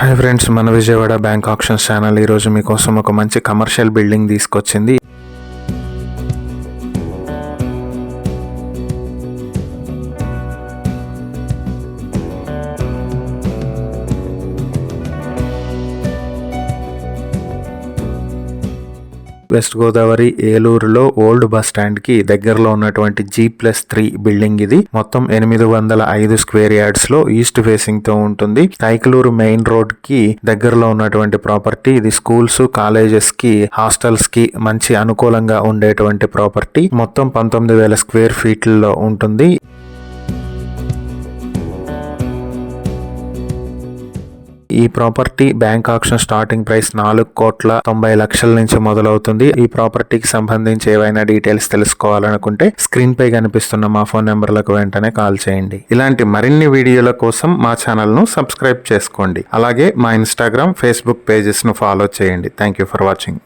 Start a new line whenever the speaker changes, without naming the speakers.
Hi friends, మన Vijayawada bank options channel ఈరోజు మీకోసం ఒక మంచి కమర్షియల్ బిల్డింగ్ తీసుకొచ్చింది. వెస్ట్ గోదావరి ఏలూరులో ఓల్డ్ బస్ స్టాండ్ కి దగ్గరలో ఉన్నటువంటి G+3 బిల్డింగ్ ఇది. మొత్తం 805 స్క్వేర్ యార్డ్స్ లో ఈస్ట్ ఫేసింగ్ తో ఉంటుంది. కైకలూరు మెయిన్ రోడ్ కి దగ్గరలో ఉన్నటువంటి ప్రాపర్టీ ఇది. స్కూల్స్, కాలేజెస్ కి, హాస్టల్స్ కి మంచి అనుకూలంగా ఉండేటువంటి ప్రాపర్టీ. మొత్తం 19,000 స్క్వేర్ ఫీట్లలో ఉంటుంది. ఈ property bank auction starting price 4,90,00,000 నుంచి మొదలవుతుంది. ఈ ప్రాపర్టీకి సంబంధించి ఏవైనా డీటెయిల్స్ తెలుసుకోవాలనుకుంటే స్క్రీన్ పై కనిపిస్తున్న మా ఫోన్ నెంబర్లకు వెంటనే కాల్ చేయండి. ఇలాంటి మరిన్ని వీడియోల కోసం మా ఛానల్ ను సబ్స్క్రైబ్ చేసుకోండి. అలాగే మా ఇన్స్టాగ్రామ్, ఫేస్బుక్ పేజెస్ ను ఫాలో చేయండి. Thank you for watching.